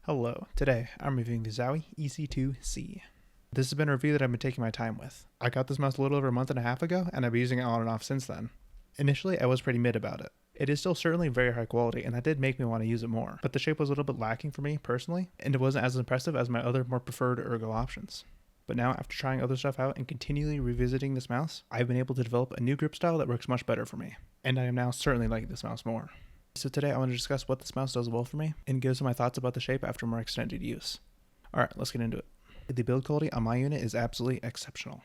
Hello, today I'm reviewing the Zowie EC2-C. This has been a review that I've been taking my time with. I got this mouse a little over a month and a half ago, and I've been using it on and off since then. Initially, I was pretty mid about it. It is still certainly very high quality, and that did make me want to use it more, but the shape was a little bit lacking for me personally, and it wasn't as impressive as my other more preferred Ergo options. But now, after trying other stuff out and continually revisiting this mouse, I've been able to develop a new grip style that works much better for me, and I am now certainly liking this mouse more. So today I want to discuss what this mouse does well for me and give some of my thoughts about the shape after more extended use. Alright, let's get into it. The build quality on my unit is absolutely exceptional.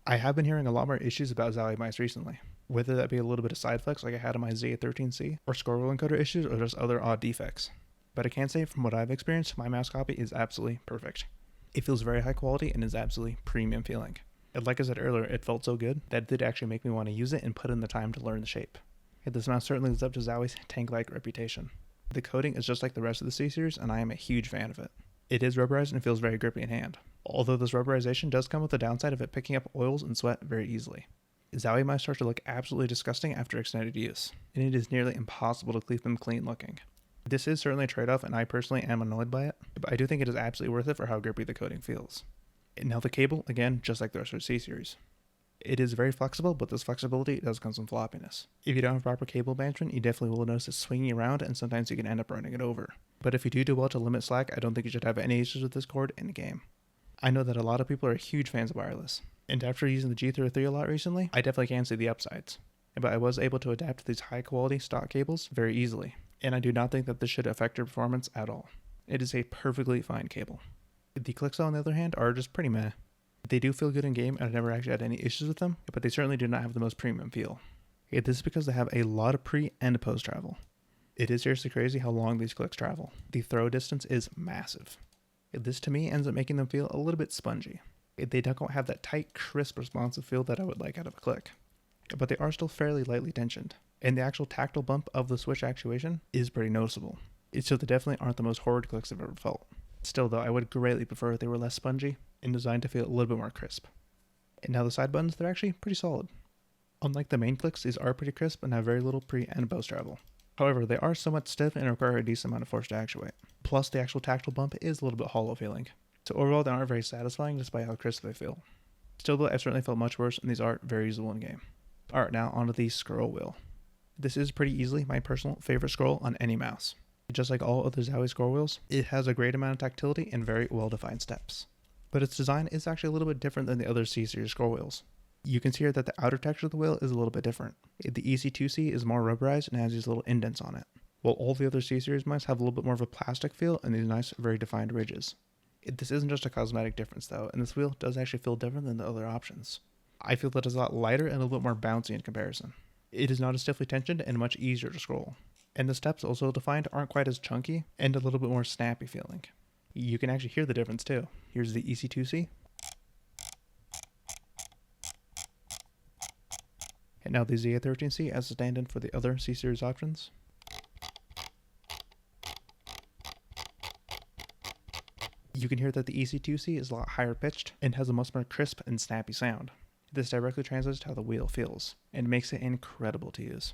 I have been hearing a lot more issues about Zowie mice recently, whether that be a little bit of side flex like I had on my EC2-C, or scroll wheel encoder issues, or just other odd defects. But I can say from what I've experienced, my mouse copy is absolutely perfect. It feels very high quality and is absolutely premium feeling. And like I said earlier, it felt so good that it did actually make me want to use it and put in the time to learn the shape. This mouse certainly lives up to Zowie's tank-like reputation. The coating is just like the rest of the C series, and I am a huge fan of it. It is rubberized and feels very grippy in hand, although this rubberization does come with the downside of it picking up oils and sweat very easily. Zowie mice start to look absolutely disgusting after extended use, and it is nearly impossible to keep them clean looking. This is certainly a trade-off, and I personally am annoyed by it, but I do think it is absolutely worth it for how grippy the coating feels. And now the cable, again, just like the rest of the C series. It is very flexible, but this flexibility does come with floppiness. If you don't have proper cable management, you definitely will notice it swinging around, and sometimes you can end up running it over. But if you do well to limit slack, I don't think you should have any issues with this cord in the game. I know that a lot of people are huge fans of wireless, and after using the G303 a lot recently, I definitely can see the upsides. But I was able to adapt to these high quality stock cables very easily, and I do not think that this should affect your performance at all. It is a perfectly fine cable. The clicks on the other hand are just pretty meh. They do feel good in game, and I've never actually had any issues with them, but they certainly do not have the most premium feel. This is because they have a lot of pre and post travel. It is seriously crazy how long these clicks travel. The throw distance is massive. This to me ends up making them feel a little bit spongy. They don't have that tight, crisp, responsive feel that I would like out of a click, but they are still fairly lightly tensioned, and the actual tactile bump of the switch actuation is pretty noticeable. So they definitely aren't the most horrid clicks I've ever felt. Still though, I would greatly prefer if they were less spongy and designed to feel a little bit more crisp. And now the side buttons, they're actually pretty solid. Unlike the main clicks, these are pretty crisp and have very little pre and post travel. However, they are somewhat stiff and require a decent amount of force to actuate. Plus, the actual tactile bump is a little bit hollow feeling. So overall, they aren't very satisfying despite how crisp they feel. Still though, I've certainly felt much worse, and these are very usable in game. Alright, now onto the scroll wheel. This is pretty easily my personal favorite scroll on any mouse. Just like all other Zowie scroll wheels, it has a great amount of tactility and very well-defined steps. But its design is actually a little bit different than the other C-series scroll wheels. You can see here that the outer texture of the wheel is a little bit different. The EC2-C is more rubberized and has these little indents on it, while all the other C-series mice have a little bit more of a plastic feel and these nice, very defined ridges. This isn't just a cosmetic difference though, and this wheel does actually feel different than the other options. I feel that it's a lot lighter and a little bit more bouncy in comparison. It is not as stiffly tensioned and much easier to scroll. And the steps, also defined, aren't quite as chunky and a little bit more snappy feeling. You can actually hear the difference too. Here's the EC2-C. And now the EC2-C as a stand-in for the other C-series options. You can hear that the EC2-C is a lot higher pitched and has a much more crisp and snappy sound. This directly translates to how the wheel feels, and makes it incredible to use.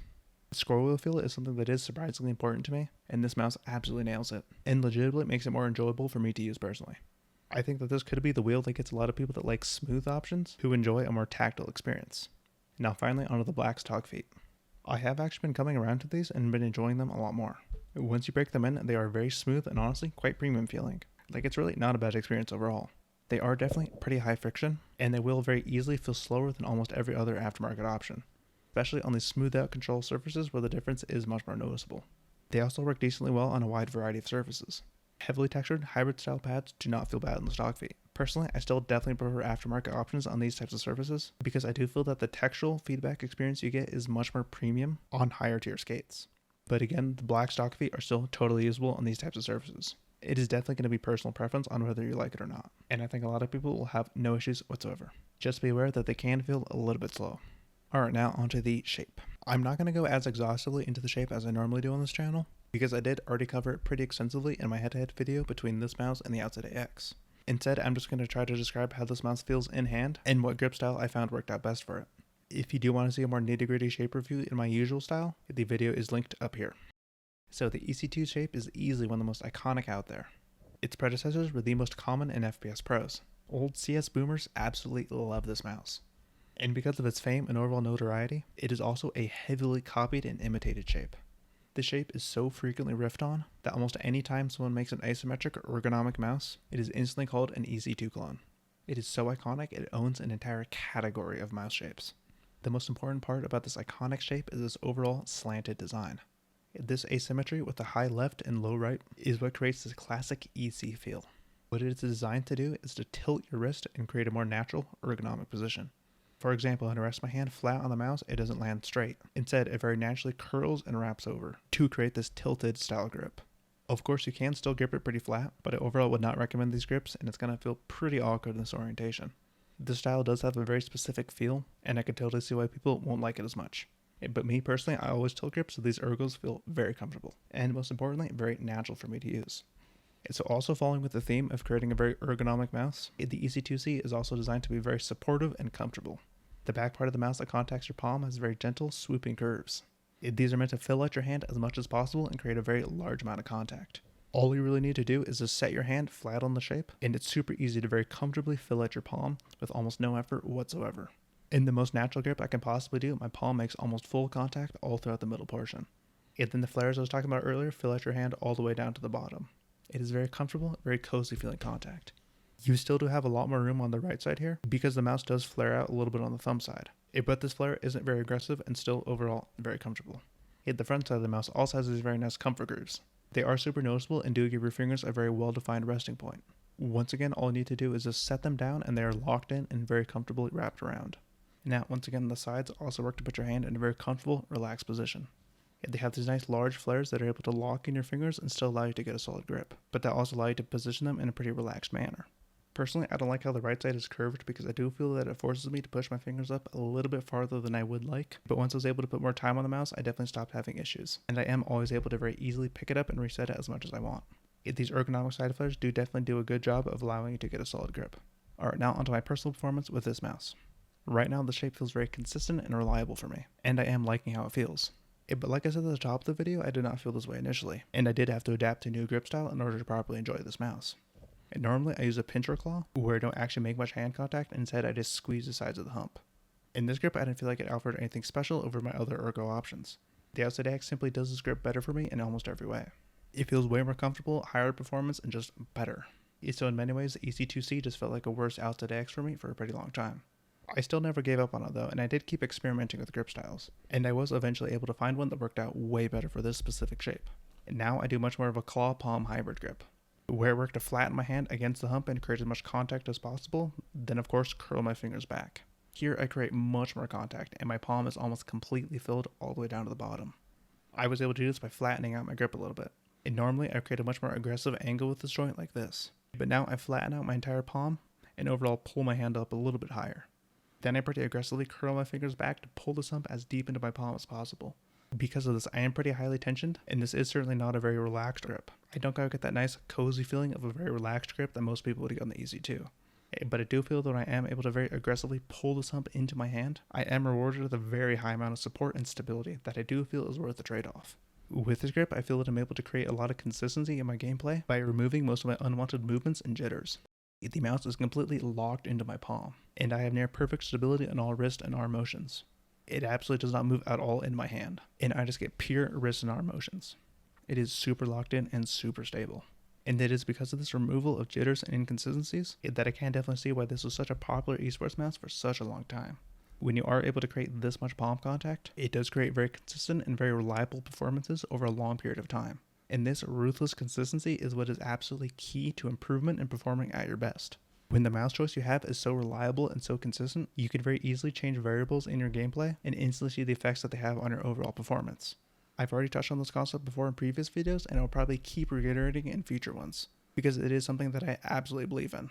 The scroll wheel feel is something that is surprisingly important to me, and this mouse absolutely nails it, and legitimately makes it more enjoyable for me to use personally. I think that this could be the wheel that gets a lot of people that like smooth options who enjoy a more tactile experience. Now finally onto the black stock feet. I have actually been coming around to these and been enjoying them a lot more. Once you break them in, they are very smooth and honestly quite premium feeling. Like it's really not a bad experience overall. They are definitely pretty high friction, and they will very easily feel slower than almost every other aftermarket option, especially on these smoothed out control surfaces where the difference is much more noticeable. They also work decently well on a wide variety of surfaces. Heavily textured, hybrid style pads do not feel bad on the stock feet. Personally, I still definitely prefer aftermarket options on these types of surfaces because I do feel that the textural feedback experience you get is much more premium on higher tier skates. But again, the black stock feet are still totally usable on these types of surfaces. It is definitely going to be personal preference on whether you like it or not, and I think a lot of people will have no issues whatsoever. Just be aware that they can feel a little bit slow. Alright, now onto the shape. I'm not going to go as exhaustively into the shape as I normally do on this channel, because I did already cover it pretty extensively in my head-to-head video between this mouse and the Outside AX. Instead, I'm just going to try to describe how this mouse feels in hand, and what grip style I found worked out best for it. If you do want to see a more nitty-gritty shape review in my usual style, the video is linked up here. So the EC2 shape is easily one of the most iconic out there. Its predecessors were the most common in FPS pros. Old CS boomers absolutely love this mouse. And because of its fame and overall notoriety, it is also a heavily copied and imitated shape. This shape is so frequently riffed on that almost any time someone makes an isometric or ergonomic mouse, it is instantly called an EC2 clone. It is so iconic it owns an entire category of mouse shapes. The most important part about this iconic shape is its overall slanted design. This asymmetry with the high left and low right is what creates this classic EC feel. What it is designed to do is to tilt your wrist and create a more natural ergonomic position. For example, when I rest my hand flat on the mouse, it doesn't land straight. Instead, it very naturally curls and wraps over to create this tilted style grip. Of course, you can still grip it pretty flat, but I overall would not recommend these grips, and it's going to feel pretty awkward in this orientation. This style does have a very specific feel, and I can totally see why people won't like it as much. But me personally, I always tilt grip, so these ergos feel very comfortable, and most importantly, very natural for me to use. So also following with the theme of creating a very ergonomic mouse, the EC2-C is also designed to be very supportive and comfortable. The back part of the mouse that contacts your palm has very gentle, swooping curves. These are meant to fill out your hand as much as possible and create a very large amount of contact. All you really need to do is just set your hand flat on the shape, and it's super easy to very comfortably fill out your palm with almost no effort whatsoever. In the most natural grip I can possibly do, my palm makes almost full contact all throughout the middle portion. And then the flares I was talking about earlier fill out your hand all the way down to the bottom. It is very comfortable, very cozy feeling contact. You still do have a lot more room on the right side here because the mouse does flare out a little bit on the thumb side. But this flare isn't very aggressive and still overall very comfortable. The front side of the mouse also has these very nice comfort grooves. They are super noticeable and do give your fingers a very well-defined resting point. Once again, all you need to do is just set them down and they are locked in and very comfortably wrapped around. Now, once again, the sides also work to put your hand in a very comfortable, relaxed position. They have these nice large flares that are able to lock in your fingers and still allow you to get a solid grip, but that also allow you to position them in a pretty relaxed manner. Personally, I don't like how the right side is curved because I do feel that it forces me to push my fingers up a little bit farther than I would like, but once I was able to put more time on the mouse, I definitely stopped having issues, and I am always able to very easily pick it up and reset it as much as I want. These ergonomic side flares do definitely do a good job of allowing you to get a solid grip. Alright, now onto my personal performance with this mouse. Right now, the shape feels very consistent and reliable for me, and I am liking how it feels. But like I said at the top of the video, I did not feel this way initially, and I did have to adapt to a new grip style in order to properly enjoy this mouse. And normally I use a pincher claw, where I don't actually make much hand contact, instead I just squeeze the sides of the hump. In this grip, I didn't feel like it offered anything special over my other ergo options. The outside X simply does this grip better for me in almost every way. It feels way more comfortable, higher performance, and just better. So in many ways, the EC2-C just felt like a worse outside X for me for a pretty long time. I still never gave up on it though, and I did keep experimenting with grip styles, and I was eventually able to find one that worked out way better for this specific shape. And now I do much more of a claw-palm hybrid grip, where it worked to flatten my hand against the hump and create as much contact as possible, then of course curl my fingers back. Here I create much more contact, and my palm is almost completely filled all the way down to the bottom. I was able to do this by flattening out my grip a little bit, and normally I create a much more aggressive angle with this joint like this, but now I flatten out my entire palm and overall pull my hand up a little bit higher. Then I pretty aggressively curl my fingers back to pull this hump as deep into my palm as possible. Because of this, I am pretty highly tensioned, and this is certainly not a very relaxed grip. I don't quite get that nice cozy feeling of a very relaxed grip that most people would get on the EC2. But I do feel that when I am able to very aggressively pull this hump into my hand, I am rewarded with a very high amount of support and stability that I do feel is worth the trade-off. With this grip, I feel that I'm able to create a lot of consistency in my gameplay by removing most of my unwanted movements and jitters. The mouse is completely locked into my palm, and I have near perfect stability in all wrist and arm motions. It absolutely does not move at all in my hand, and I just get pure wrist and arm motions. It is super locked in and super stable. And it is because of this removal of jitters and inconsistencies that I can definitely see why this was such a popular esports mouse for such a long time. When you are able to create this much palm contact, it does create very consistent and very reliable performances over a long period of time. And this ruthless consistency is what is absolutely key to improvement and performing at your best. When the mouse choice you have is so reliable and so consistent, you can very easily change variables in your gameplay and instantly see the effects that they have on your overall performance. I've already touched on this concept before in previous videos, and I'll probably keep reiterating it in future ones, because it is something that I absolutely believe in.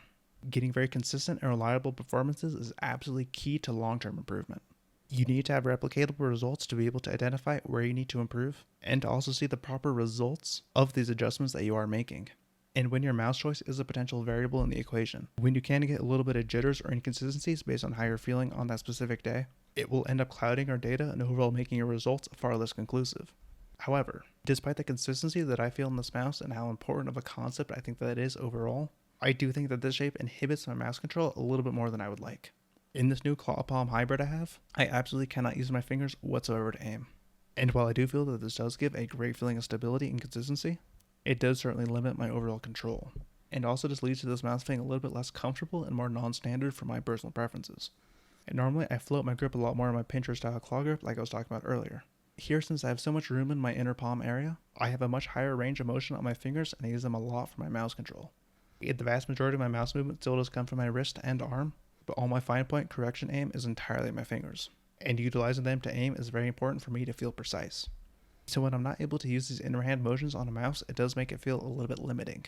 Getting very consistent and reliable performances is absolutely key to long-term improvement. You need to have replicatable results to be able to identify where you need to improve, and to also see the proper results of these adjustments that you are making. And when your mouse choice is a potential variable in the equation, when you can get a little bit of jitters or inconsistencies based on how you're feeling on that specific day, it will end up clouding our data and overall making your results far less conclusive. However, Despite the consistency that I feel in this mouse and how important of a concept I think that it is overall, I do think that this shape inhibits my mouse control a little bit more than I would like. In this new claw palm hybrid I have, I absolutely cannot use my fingers whatsoever to aim. And while I do feel that this does give a great feeling of stability and consistency, it does certainly limit my overall control. And also just leads to this mouse feeling a little bit less comfortable and more non-standard for my personal preferences. And normally I float my grip a lot more in my pincher style claw grip like I was talking about earlier. Here, since I have so much room in my inner palm area, I have a much higher range of motion on my fingers and I use them a lot for my mouse control. The vast majority of my mouse movement still does come from my wrist and arm, but all my fine point correction aim is entirely my fingers. And utilizing them to aim is very important for me to feel precise. So when I'm not able to use these inner hand motions on a mouse, it does make it feel a little bit limiting.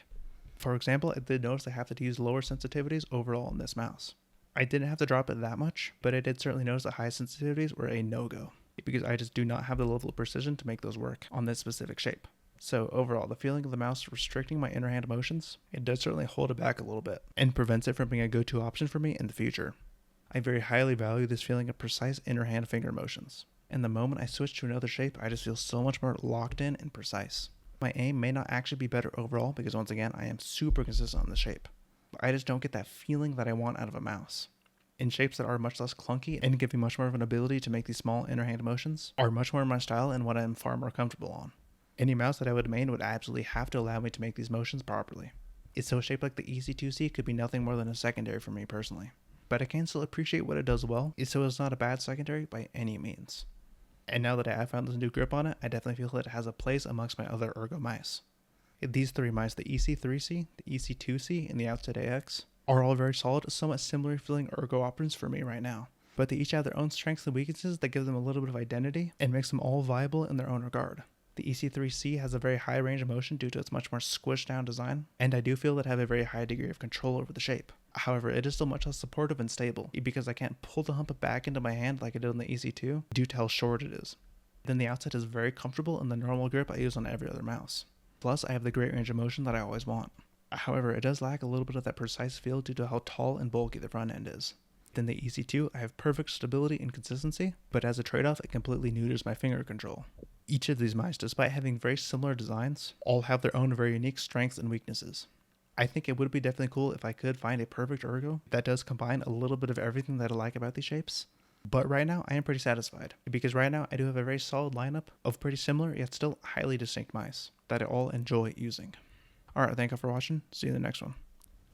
For example, I did notice I have to use lower sensitivities overall on this mouse. I didn't have to drop it that much, but I did certainly notice that high sensitivities were a no-go, because I just do not have the level of precision to make those work on this specific shape. So overall, the feeling of the mouse restricting my inner hand motions, it does certainly hold it back a little bit, and prevents it from being a go-to option for me in the future. I very highly value this feeling of precise inner hand finger motions, and the moment I switch to another shape, I just feel so much more locked in and precise. My aim may not actually be better overall, because once again, I am super consistent on the shape, but I just don't get that feeling that I want out of a mouse. In shapes that are much less clunky and give me much more of an ability to make these small inner hand motions are much more my style and what I am far more comfortable on. Any mouse that I would main would absolutely have to allow me to make these motions properly. So a shape like the EC2-C could be nothing more than a secondary for me personally, but I can still appreciate what it does well, so it's not a bad secondary by any means. And now that I have found this new grip on it, I definitely feel that it has a place amongst my other Ergo mice. These three mice, the EC3-C, the EC2-C, and the Outside AX, are all very solid, somewhat similar feeling Ergo options for me right now. But they each have their own strengths and weaknesses that give them a little bit of identity and makes them all viable in their own regard. The EC3-C has a very high range of motion due to its much more squished down design, and I do feel that I have a very high degree of control over the shape. However, it is still much less supportive and stable, because I can't pull the hump back into my hand like I did on the EC2 due to how short it is. Then the Outside is very comfortable in the normal grip I use on every other mouse. Plus, I have the great range of motion that I always want. However, it does lack a little bit of that precise feel due to how tall and bulky the front end is. Then the EC2, I have perfect stability and consistency, but as a trade-off, it completely neuters my finger control. Each of these mice, despite having very similar designs, all have their own very unique strengths and weaknesses. I think it would be definitely cool if I could find a perfect Ergo that does combine a little bit of everything that I like about these shapes. But right now, I am pretty satisfied, because right now I do have a very solid lineup of pretty similar yet still highly distinct mice that I all enjoy using. Alright, thank you for watching. See you in the next one.